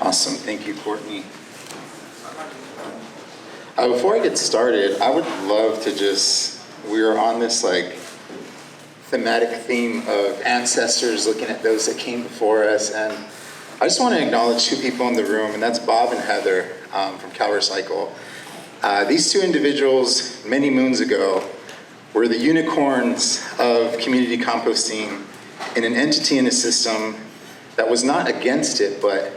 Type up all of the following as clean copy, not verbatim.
Awesome, thank you, Courtney. Before I get started, I would love to we are on this thematic theme of ancestors, looking at those that came before us, and I just want to acknowledge two people in the room, and that's Bob and Heather from Cal Recycle. These two individuals, many moons ago, were the unicorns of community composting in an entity in a system that was not against it, but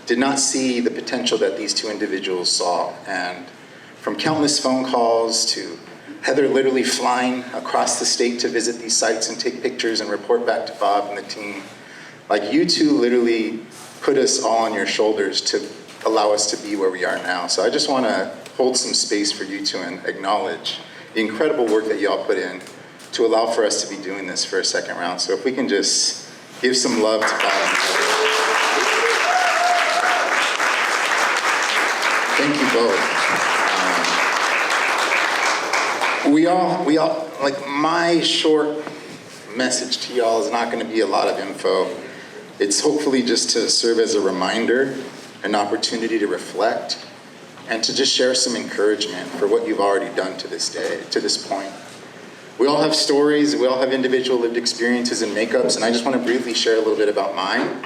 did not see the potential that these two individuals saw. And from countless phone calls to Heather literally flying across the state to visit these sites and take pictures and report back to Bob and the team, you two literally put us all on your shoulders to allow us to be where we are now. So I just want to hold some space for you two and acknowledge the incredible work that y'all put in to allow for us to be doing this for a second round. So if we can just give some love to Bob and Heather. Thank you both. My short message to y'all is not going to be a lot of info. It's hopefully just to serve as a reminder, an opportunity to reflect, and to just share some encouragement for what you've already done to this day, to this point. We all have stories, we all have individual lived experiences and makeups, and I just want to briefly share a little bit about mine.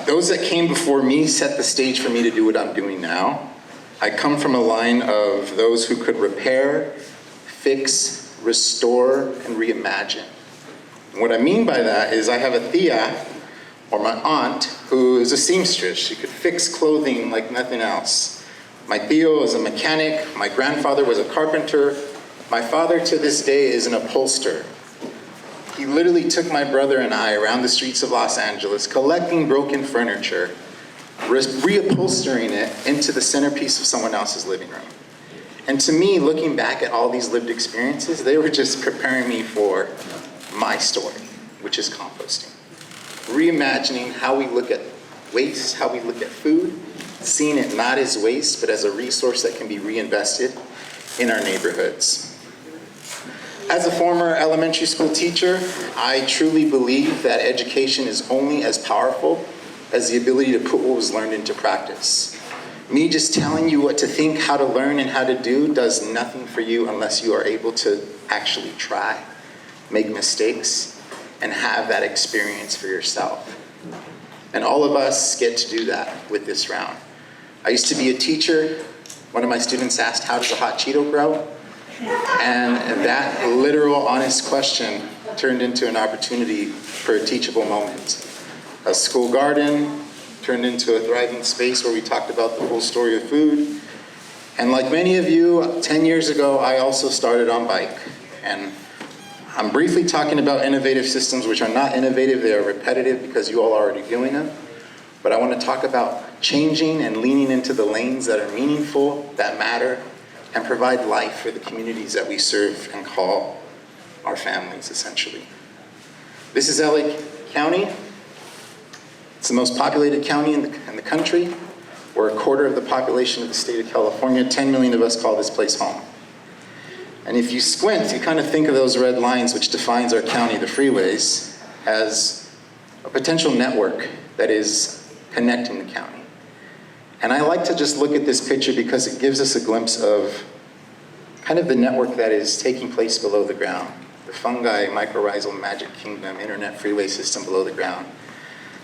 Those that came before me set the stage for me to do what I'm doing now. I come from a line of those who could repair, fix, restore, and reimagine. And what I mean by that is I have a tia, or my aunt, who is a seamstress. She could fix clothing like nothing else. My tío is a mechanic. My grandfather was a carpenter. My father to this day is an upholsterer. He literally took my brother and I around the streets of Los Angeles, collecting broken furniture, reupholstering it into the centerpiece of someone else's living room. And to me, looking back at all these lived experiences, they were just preparing me for my story, which is composting. Reimagining how we look at waste, how we look at food, seeing it not as waste, but as a resource that can be reinvested in our neighborhoods. As a former elementary school teacher, I truly believe that education is only as powerful as the ability to put what was learned into practice. Me just telling you what to think, how to learn, and how to do does nothing for you unless you are able to actually try, make mistakes, and have that experience for yourself. And all of us get to do that with this round. I used to be a teacher. One of my students asked, how does a hot Cheeto grow? And that literal, honest question turned into an opportunity for a teachable moment. A school garden turned into a thriving space where we talked about the full story of food. And like many of you, 10 years ago, I also started on bike. And I'm briefly talking about innovative systems, which are not innovative, they are repetitive because you all are already doing them. But I want to talk about changing and leaning into the lanes that are meaningful, that matter, and provide life for the communities that we serve and call our families, essentially. This is LA County. It's the most populated county in the country. We're a quarter of the population of the state of California. 10 million of us call this place home. And if you squint, you kind of think of those red lines which defines our county, the freeways, as a potential network that is connecting the county. And I like to just look at this picture because it gives us a glimpse of kind of the network that is taking place below the ground. The fungi, mycorrhizal magic kingdom, internet freeway system below the ground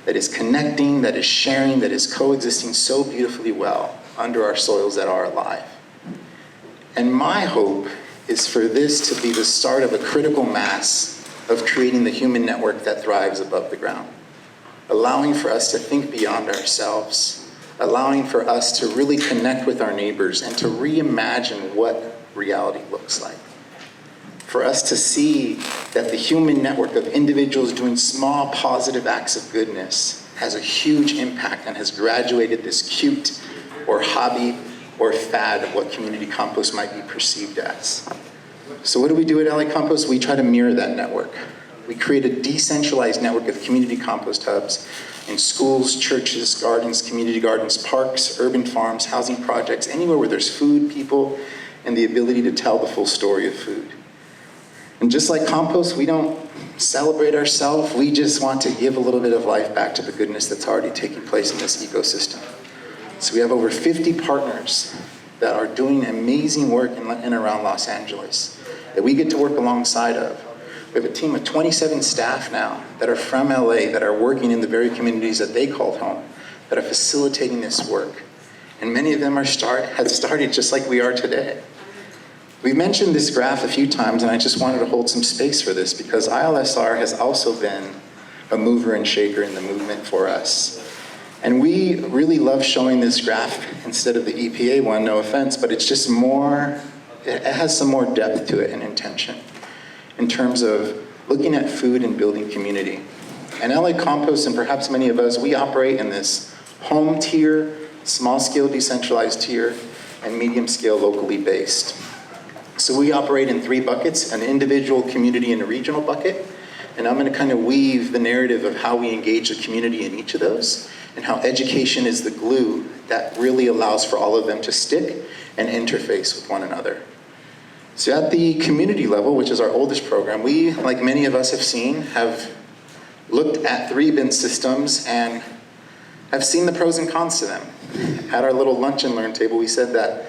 that is connecting, that is sharing, that is coexisting so beautifully well under our soils that are alive. And my hope is for this to be the start of a critical mass of creating the human network that thrives above the ground, allowing for us to think beyond ourselves, allowing for us to really connect with our neighbors and to reimagine what reality looks like. For us to see that the human network of individuals doing small positive acts of goodness has a huge impact and has graduated this cute or hobby or fad of what community compost might be perceived as. So what do we do at LA Compost? We try to mirror that network. We create a decentralized network of community compost hubs in schools, churches, gardens, community gardens, parks, urban farms, housing projects, anywhere where there's food, people, and the ability to tell the full story of food. And just like compost, we don't celebrate ourselves. We just want to give a little bit of life back to the goodness that's already taking place in this ecosystem. So we have over 50 partners that are doing amazing work in and around Los Angeles that we get to work alongside of. We have a team of 27 staff now that are from LA, that are working in the very communities that they called home, that are facilitating this work. And many of them have started just like we are today. We've mentioned this graph a few times, and I just wanted to hold some space for this because ILSR has also been a mover and shaker in the movement for us. And we really love showing this graph instead of the EPA one, no offense, but it's just more, it has some more depth to it and intention in terms of looking at food and building community. And LA Compost, and perhaps many of us, we operate in this home tier, small scale decentralized tier, and medium scale locally based. So we operate in 3 buckets, an individual, community, and a regional bucket. And I'm going to kind of weave the narrative of how we engage the community in each of those, and how education is the glue that really allows for all of them to stick and interface with one another. So at the community level, which is our oldest program, we, like many of us have seen, have looked at 3-bin systems and have seen the pros and cons to them. At our little lunch and learn table, we said that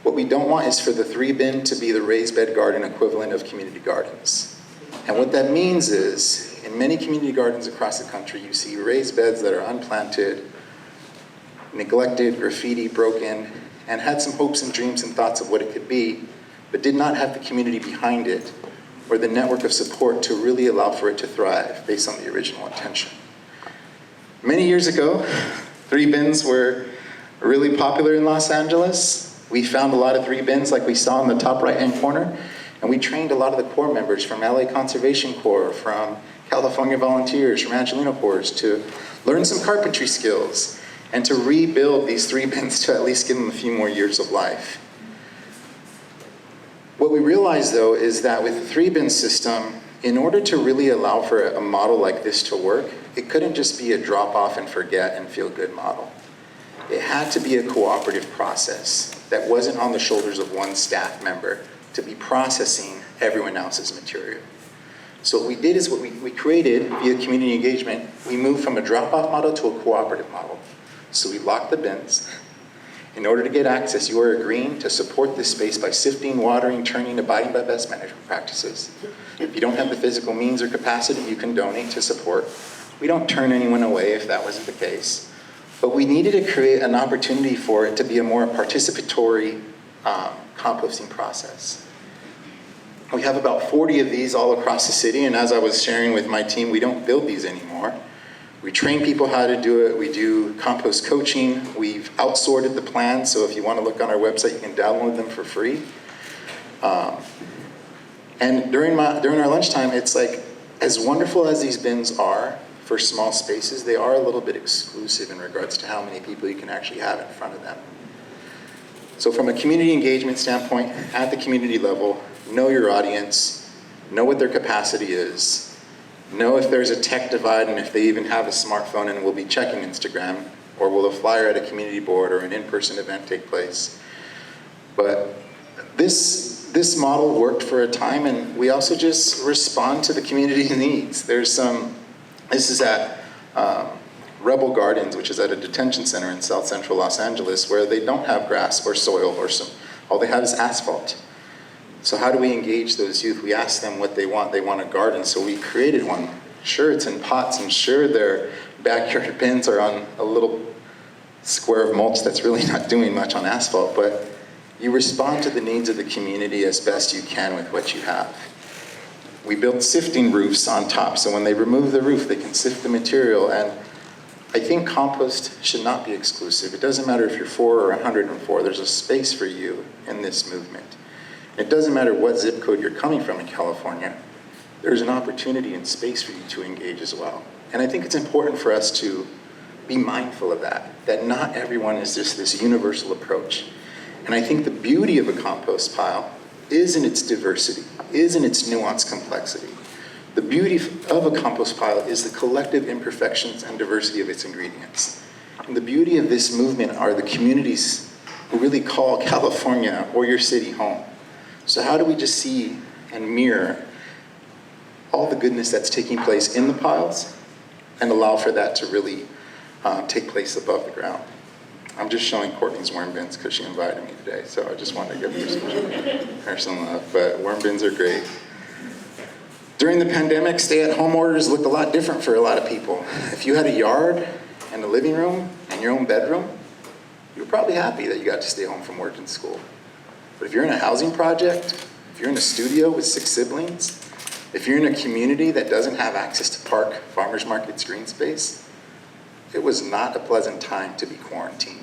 what we don't want is for the 3-bin to be the raised bed garden equivalent of community gardens. And what that means is, in many community gardens across the country, you see raised beds that are unplanted, neglected, graffiti, broken, and had some hopes and dreams and thoughts of what it could be, but did not have the community behind it or the network of support to really allow for it to thrive based on the original intention. Many years ago, 3-bins were really popular in Los Angeles. We found a lot of 3-bins like we saw in the top right-hand corner, and we trained a lot of the Corps members from LA Conservation Corps, from California Volunteers, from Angelino Corps to learn some carpentry skills and to rebuild these 3-bins to at least give them a few more years of life. What we realized, though, is that with the 3-bin system, in order to really allow for a model like this to work, it couldn't just be a drop off and forget and feel good model. It had to be a cooperative process that wasn't on the shoulders of one staff member to be processing everyone else's material. So what we did is we created via community engagement, we moved from a drop-off model to a cooperative model. So we locked the bins. In order to get access, you are agreeing to support this space by sifting, watering, turning, abiding by best management practices. If you don't have the physical means or capacity, you can donate to support. We don't turn anyone away if that wasn't the case. But we needed to create an opportunity for it to be a more participatory composting process. We have about 40 of these all across the city, and as I was sharing with my team, we don't build these anymore. We train people how to do it. We do compost coaching. We've outsorted the plans, so if you want to look on our website, you can download them for free. And during our lunchtime, it's like, as wonderful as these bins are for small spaces, they are a little bit exclusive in regards to how many people you can actually have in front of them. So from a community engagement standpoint, at the community level, know your audience, know what their capacity is, know if there's a tech divide and if they even have a smartphone and will be checking Instagram, or will a flyer at a community board or an in-person event take place. But this model worked for a time, and we also just respond to the community's needs. This is at Rebel Gardens, which is at a detention center in South Central Los Angeles, where they don't have grass or soil all they have is asphalt. So how do we engage those youth? We ask them what they want. They want a garden, so we created one. Sure, it's in pots, and sure, their backyard bins are on a little square of mulch that's really not doing much on asphalt, but you respond to the needs of the community as best you can with what you have. We built sifting roofs on top, so when they remove the roof, they can sift the material, and I think compost should not be exclusive. It doesn't matter if you're 4 or 104, there's a space for you in this movement. It doesn't matter what zip code you're coming from in California, there's an opportunity and space for you to engage as well. And I think it's important for us to be mindful of that not everyone is just this universal approach. And I think the beauty of a compost pile is in its diversity, is in its nuanced complexity. The beauty of a compost pile is the collective imperfections and diversity of its ingredients. And the beauty of this movement are the communities who really call California or your city home. So how do we just see and mirror all the goodness that's taking place in the piles and allow for that to really take place above the ground. I'm just showing Courtney's worm bins because she invited me today, so I just wanted to give her some love, but worm bins are great. During the pandemic, stay-at-home orders looked a lot different for a lot of people. If you had a yard and a living room and your own bedroom, you were probably happy that you got to stay home from work and school. But if you're in a housing project, if you're in a studio with 6 siblings, if you're in a community that doesn't have access to park, farmers markets, green space, it was not a pleasant time to be quarantined.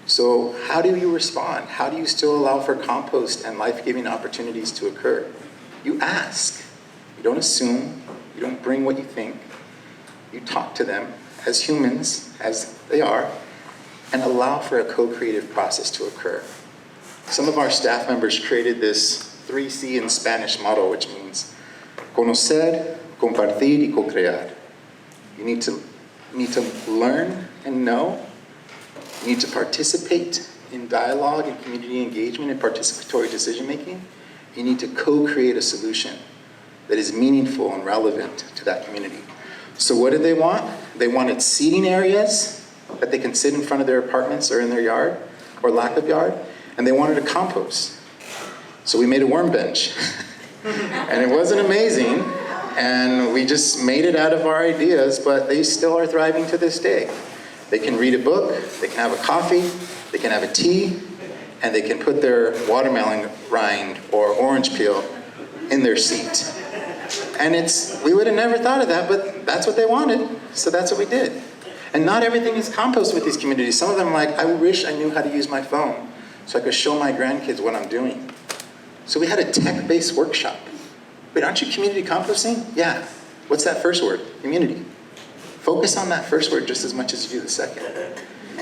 So how do you respond? How do you still allow for compost and life-giving opportunities to occur? You ask. You don't assume. You don't bring what you think. You talk to them as humans, as they are, and allow for a co-creative process to occur. Some of our staff members created this 3C in Spanish model, which means conocer, compartir, y co-crear. You need to learn and know. You need to participate in dialogue and community engagement and participatory decision-making. You need to co-create a solution that is meaningful and relevant to that community. So what did they want? They wanted seating areas that they can sit in front of their apartments or in their yard, or lack of yard, and they wanted a compost. So we made a worm bench. And it wasn't amazing, and we just made it out of our ideas, but they still are thriving to this day. They can read a book, they can have a coffee, they can have a tea, and they can put their watermelon rind or orange peel in their seat. And we would have never thought of that, but that's what they wanted, so that's what we did. And not everything is compost with these communities. Some of them are like, I wish I knew how to use my phone so I could show my grandkids what I'm doing. So we had a tech-based workshop. Wait, aren't you community composting? Yeah. What's that first word? Community. Focus on that first word just as much as you do the second.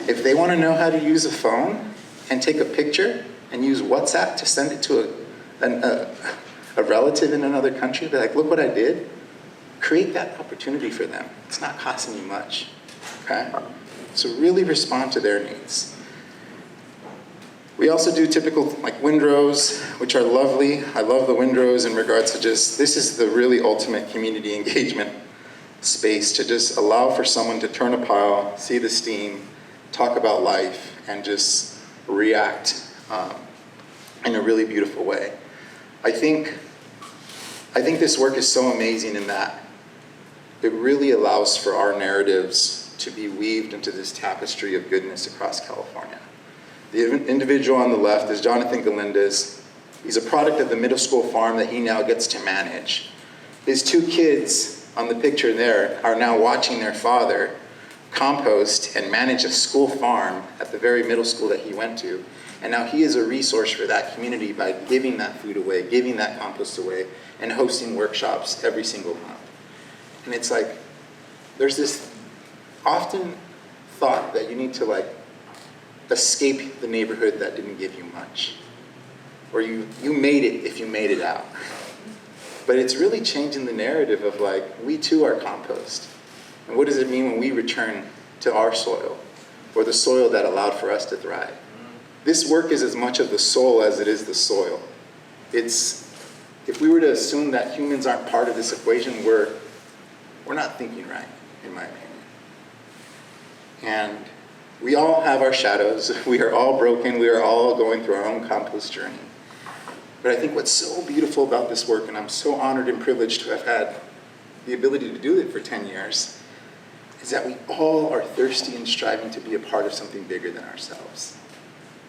If they want to know how to use a phone and take a picture and use WhatsApp to send it to a relative in another country, be like, look what I did. Create that opportunity for them. It's not costing you much, okay? So really respond to their needs. We also do typical like windrows, which are lovely. I love the windrows in regards to this is the really ultimate community engagement space to just allow for someone to turn a pile, see the steam, talk about life, and just react in a really beautiful way. I think this work is so amazing in that it really allows for our narratives to be weaved into this tapestry of goodness across California. The individual on the left is Jonathan Galindez. He's a product of the middle school farm that he now gets to manage. His 2 kids on the picture there are now watching their father compost and manage a school farm at the very middle school that he went to. And now he is a resource for that community by giving that food away, giving that compost away, and hosting workshops every single month. And it's like, there's this often thought that you need to like escape the neighborhood that didn't give you much. Or you made it if you made it out. But it's really changing the narrative of like, we too are compost. And what does it mean when we return to our soil, or the soil that allowed for us to thrive? This work is as much of the soul as it is the soil. If we were to assume that humans aren't part of this equation, we're not thinking right, in my opinion. And we all have our shadows. We are all broken. We are all going through our own compost journey. But I think what's so beautiful about this work, and I'm so honored and privileged to have had the ability to do it for 10 years, is that we all are thirsty and striving to be a part of something bigger than ourselves.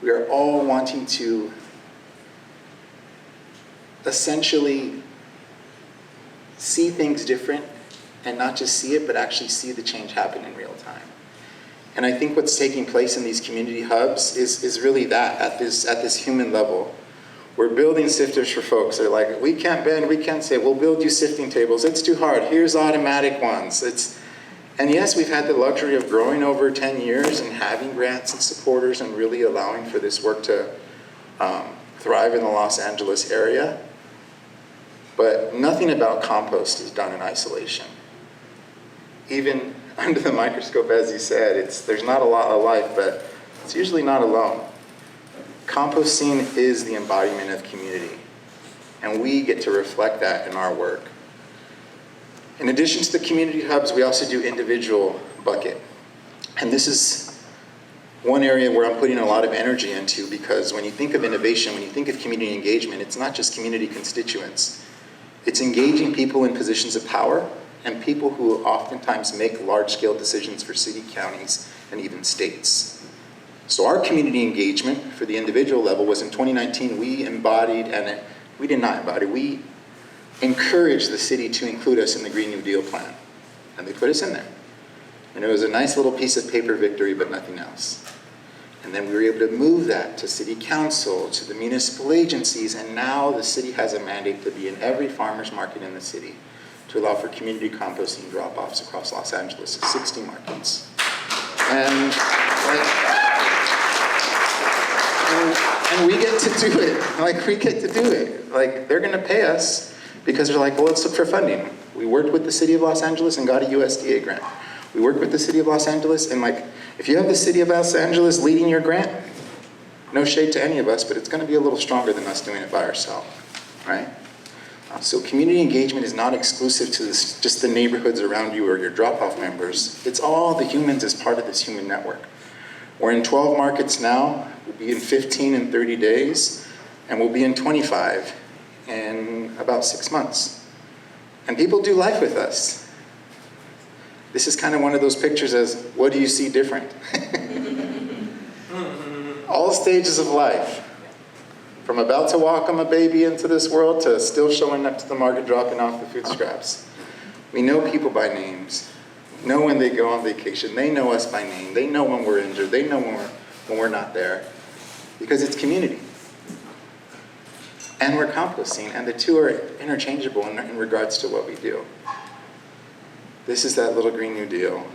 We are all wanting to essentially see things different, and not just see it, but actually see the change happen in real time. And I think what's taking place in these community hubs is really that, at this human level. We're building sifters for folks. They're like, we can't bend, we can't say, we'll build you sifting tables. It's too hard. Here's automatic ones. And yes, we've had the luxury of growing over 10 years and having grants and supporters and really allowing for this work to thrive in the Los Angeles area. But nothing about compost is done in isolation. Even under the microscope, as you said, there's not a lot of life, but it's usually not alone. Composting is the embodiment of community, and we get to reflect that in our work. In addition to the community hubs, we also do individual bucket. And this is one area where I'm putting a lot of energy into, because when you think of innovation, when you think of community engagement, it's not just community constituents. It's engaging people in positions of power and people who oftentimes make large-scale decisions for city, counties, and even states. So our community engagement for the individual level was in 2019, we encouraged the city to include us in the Green New Deal plan. And they put us in there. And it was a nice little piece of paper victory, but nothing else. And then we were able to move that to city council, to the municipal agencies, and now the city has a mandate to be in every farmer's market in the city to allow for community composting drop-offs across Los Angeles, 60 markets. And we get to do it. We get to do it. They're gonna pay us because they're like, well, let's look for funding. We worked with the city of Los Angeles and got a USDA grant. We worked with the city of Los Angeles, and if you have the city of Los Angeles leading your grant, no shade to any of us, but it's gonna be a little stronger than us doing it by ourselves, right? So community engagement is not exclusive to just the neighborhoods around you or your drop-off members. It's all the humans as part of this human network. We're in 12 markets now, we'll be in 15 in 30 days, and we'll be in 25 in about 6 months. And people do life with us. This is kind of one of those pictures as, what do you see different? All stages of life. From about to welcome a baby into this world to still showing up to the market dropping off the food scraps. We know people by names. We know when they go on vacation. They know us by name. They know when we're injured. They know when we're not there. Because it's community. And we're composting, and the two are interchangeable in regards to what we do. This is that little Green New Deal.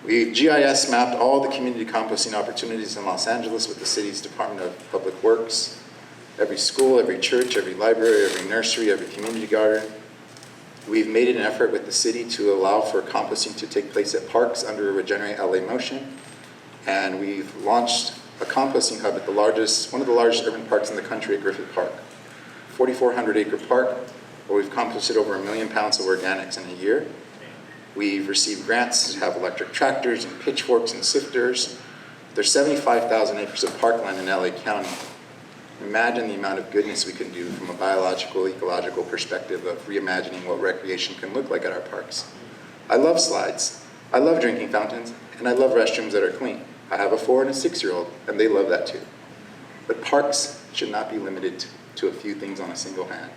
We GIS mapped all the community composting opportunities in Los Angeles with the city's Department of Public Works. Every school, every church, every library, every nursery, every community garden. We've made an effort with the city to allow for composting to take place at parks under a Regenerate LA motion. And we've launched a composting hub at one of the largest urban parks in the country at Griffith Park. 4,400 acre park, where we've composted over 1 million pounds of organics in a year. We've received grants to have electric tractors and pitchforks and sifters. There's 75,000 acres of parkland in LA County. Imagine the amount of goodness we can do from a biological, ecological perspective of reimagining what recreation can look like at our parks. I love slides, I love drinking fountains, and I love restrooms that are clean. I have a 4- and a 6-year-old, and they love that too. But parks should not be limited to a few things on a single hand.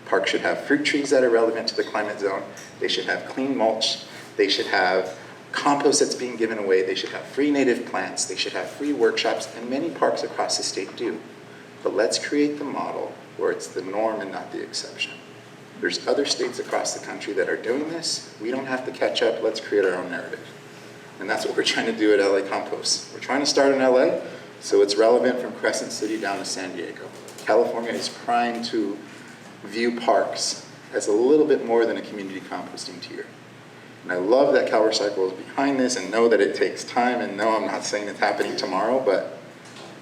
Parks should have fruit trees that are relevant to the climate zone. They should have clean mulch. They should have compost that's being given away. They should have free native plants. They should have free workshops, and many parks across the state do. But let's create the model where it's the norm and not the exception. There's other states across the country that are doing this. We don't have to catch up. Let's create our own narrative. And that's what we're trying to do at LA Compost. We're trying to start in LA, so it's relevant from Crescent City down to San Diego. California is primed to view parks as a little bit more than a community composting tier. And I love that CalRecycle is behind this, and know that it takes time, and no, I'm not saying it's happening tomorrow, but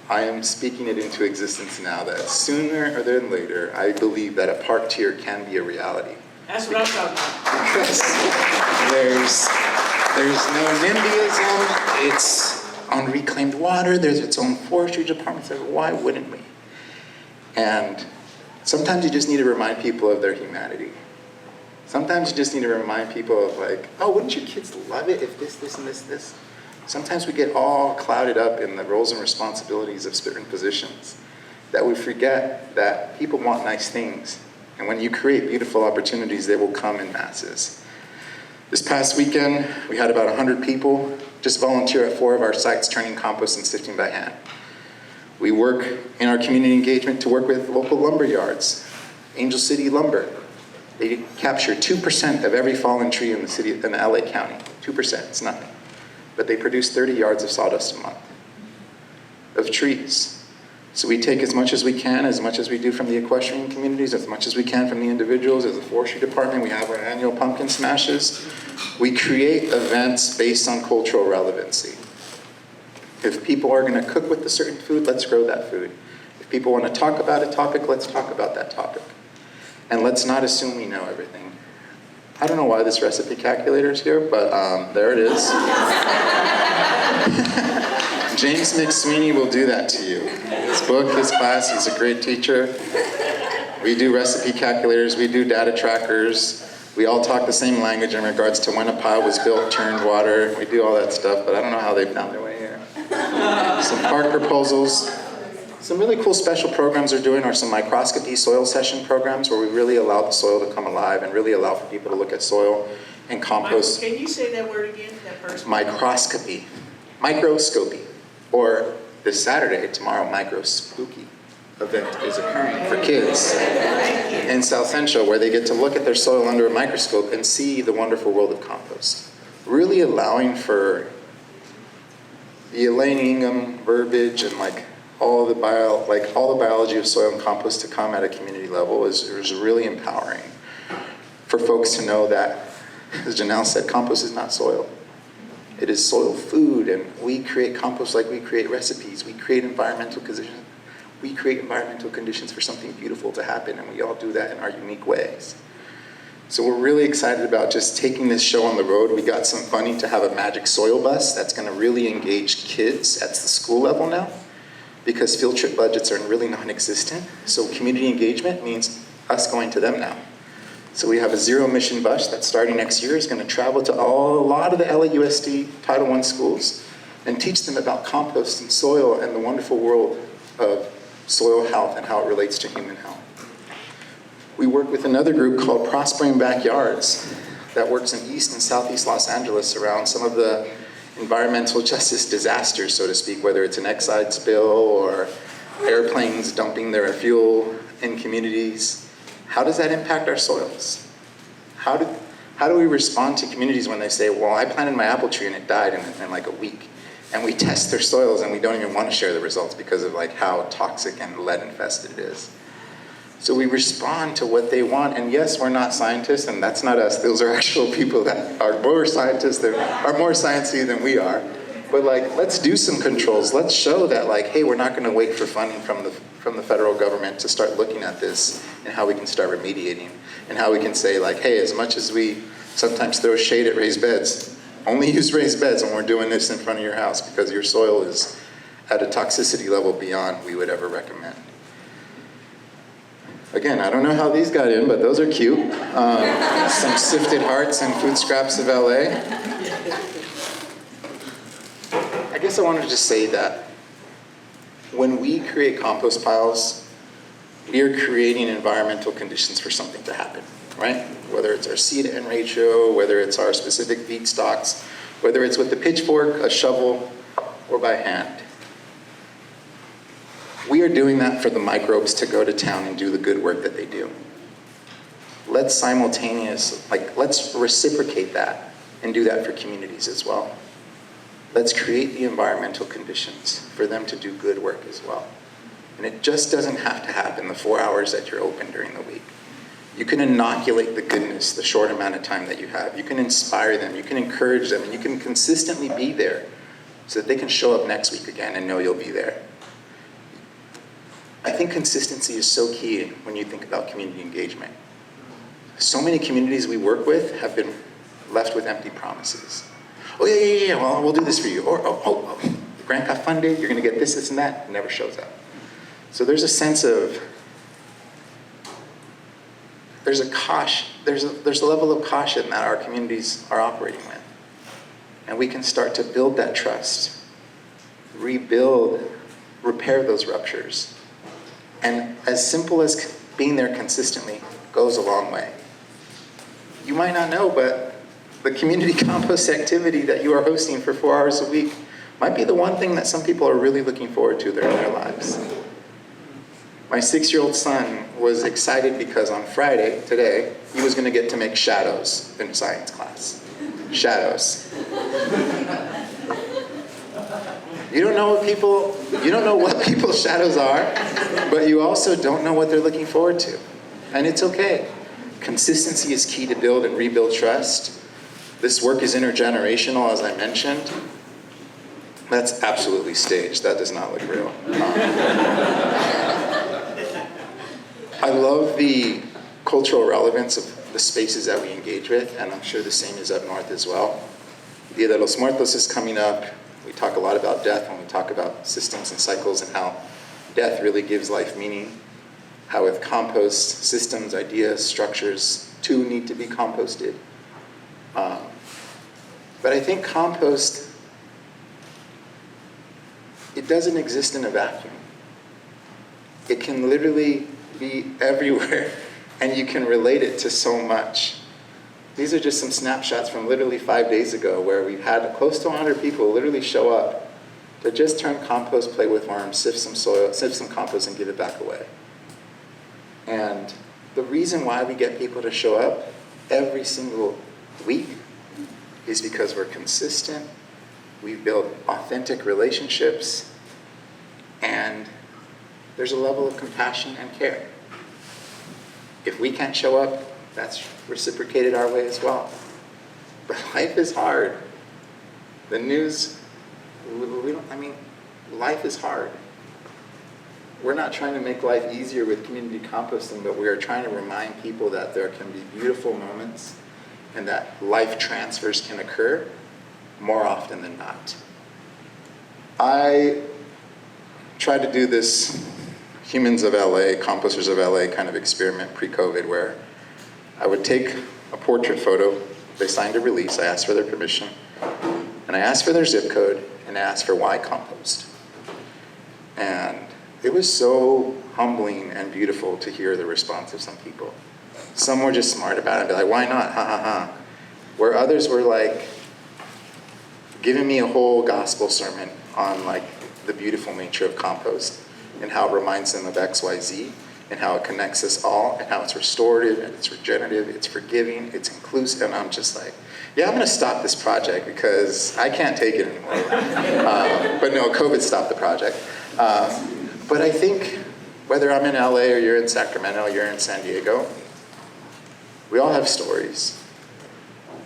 I am speaking it into existence now that sooner than later, I believe that a park tier can be a reality. That's what I'm talking about. Because there's no NIMBYism, it's on reclaimed water, there's its own forestry department, so why wouldn't we? And sometimes you just need to remind people of their humanity. Sometimes you just need to remind people of oh, wouldn't your kids love it if this, and this? Sometimes we get all clouded up in the roles and responsibilities of certain positions that we forget that people want nice things. And when you create beautiful opportunities, they will come in masses. This past weekend, we had about 100 people just volunteer at 4 of our sites turning compost and sifting by hand. We work in our community engagement to work with local lumber yards, Angel City Lumber. They capture 2% of every fallen tree in the LA County. 2%, it's nothing. But they produce 30 yards of sawdust a month of trees. So we take as much as we can, as much as we do from the equestrian communities, as much as we can from the individuals. As a forestry department, we have our annual pumpkin smashes. We create events based on cultural relevancy. If people are gonna cook with a certain food, let's grow that food. If people wanna talk about a topic, let's talk about that topic. And let's not assume we know everything. I don't know why this recipe calculator is here, but there it is. James McSweeney will do that to you. His book, his class, he's a great teacher. We do recipe calculators, we do data trackers. We all talk the same language in regards to when a pile was built, churned water. We do all that stuff, but I don't know how they found their way here. Some park proposals. Some really cool special programs we're doing are some microscopy soil session programs where we really allow the soil to come alive and really allow for people to look at soil and compost. Can you say that word again, that first? Microscopy. Microscopy. Or this Saturday, tomorrow, microspooky event is occurring for kids in South Central where they get to look at their soil under a microscope and see the wonderful world of compost. Really allowing for the Elaine Ingham verbiage and all the biology of soil and compost to come at a community level is really empowering for folks to know that, as Janelle said, compost is not soil. It is soil food, and we create compost like we create recipes. We create environmental conditions. We create environmental conditions for something beautiful to happen, and we all do that in our unique ways. So we're really excited about just taking this show on the road. We got some funding to have a magic soil bus that's going to really engage kids at the school level now, because field trip budgets are really non-existent. So community engagement means us going to them now. So we have a zero emission bus that's starting next year, is going to travel to a lot of the LAUSD Title I schools and teach them about compost and soil and the wonderful world of soil health and how it relates to human health. We work with another group called Prospering Backyards that works in East and Southeast Los Angeles around some of the environmental justice disasters, so to speak, whether it's an Exide spill or airplanes dumping their fuel in communities. How does that impact our soils? How do we respond to communities when they say, well, I planted my apple tree and it died in like a week? And we test their soils and we don't even want to share the results because of how toxic and lead infested it is. So we respond to what they want, and yes, we're not scientists, and that's not us. Those are actual people that are more scientists, that are more sciencey than we are. But let's do some controls. Let's show that hey, we're not going to wait for funding from the federal government to start looking at this and how we can start remediating, and how we can say hey, as much as we sometimes throw shade at raised beds, only use raised beds when we're doing this in front of your house because your soil is at a toxicity level beyond we would ever recommend. Again, I don't know how these got in, but those are cute. Some sifted hearts and food scraps of LA. I guess I wanted to just say that when we create compost piles, we are creating environmental conditions for something to happen, right? Whether it's our seed-to-N ratio, whether it's our specific feedstocks, whether it's with the pitchfork, a shovel, or by hand. We are doing that for the microbes to go to town and do the good work that they do. Let's let's reciprocate that and do that for communities as well. Let's create the environmental conditions for them to do good work as well. And it just doesn't have to happen the 4 hours that you're open during the week. You can inoculate the goodness the short amount of time that you have. You can inspire them, you can encourage them, and you can consistently be there so that they can show up next week again and know you'll be there. I think consistency is so key when you think about community engagement. So many communities we work with have been left with empty promises. Oh yeah, well, we'll do this for you. Or, the grant got funded, you're gonna get this, this, and that. It never shows up. So there's a sense of, there's a level of caution that our communities are operating with. And we can start to build that trust, rebuild, repair those ruptures. And as simple as being there consistently goes a long way. You might not know, but the community compost activity that you are hosting for 4 hours a week might be the one thing that some people are really looking forward to in their lives. My 6-year-old son was excited because on Friday, today, he was going to get to make shadows in science class. Shadows. You don't know what people's shadows are, but you also don't know what they're looking forward to. And it's okay. Consistency is key to build and rebuild trust. This work is intergenerational, as I mentioned. That's absolutely staged. That does not look real. I love the cultural relevance of the spaces that we engage with, and I'm sure the same is up north as well. Dia de los Muertos is coming up. We talk a lot about death when we talk about systems and cycles and how death really gives life meaning. How with compost, systems, ideas, structures, too need to be composted. But I think compost, it doesn't exist in a vacuum. It can literally be everywhere, and you can relate it to so much. These are just some snapshots from literally 5 days ago where we've had close to 100 people literally show up to just turn compost, play with worms, sift some soil, sift some compost, and give it back away. And the reason why we get people to show up every single week is because we're consistent, we build authentic relationships, and there's a level of compassion and care. If we can't show up, that's reciprocated our way as well. But life is hard. The news, life is hard. We're not trying to make life easier with community composting, but we are trying to remind people that there can be beautiful moments and that life transfers can occur more often than not. I tried to do this Humans of LA, Composters of LA kind of experiment pre-COVID where I would take a portrait photo, they signed a release, I asked for their permission, and I asked for their zip code, and I asked for why compost. And it was so humbling and beautiful to hear the response of some people. Some were just smart about it and be like, why not, ha ha ha. Where others were like, giving me a whole gospel sermon on like the beautiful nature of compost and how it reminds them of XYZ and how it connects us all and how it's restorative and it's regenerative, it's forgiving, it's inclusive. And I'm just like, yeah, I'm gonna stop this project because I can't take it anymore. But no, COVID stopped the project. But I think whether I'm in LA or you're in Sacramento, you're in San Diego, we all have stories.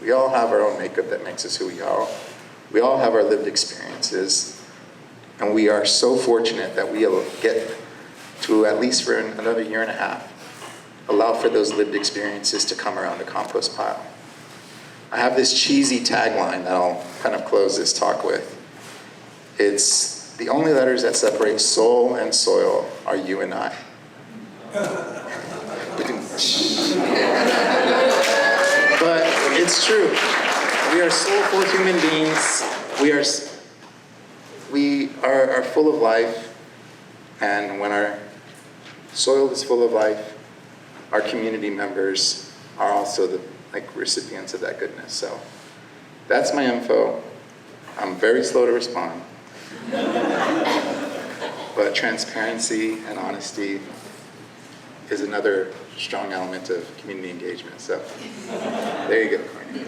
We all have our own makeup that makes us who we are. We all have our lived experiences. And we are so fortunate that we get to, at least for another year and a half, allow for those lived experiences to come around the compost pile. I have this cheesy tagline that I'll kind of close this talk with. It's the only letters that separate soul and soil are you and I. But it's true. We are soulful human beings. We are full of life, and when our soil is full of life, our community members are also the recipients of that goodness. So that's my info. I'm very slow to respond, but transparency and honesty is another strong element of community engagement. So there you go, Courtney.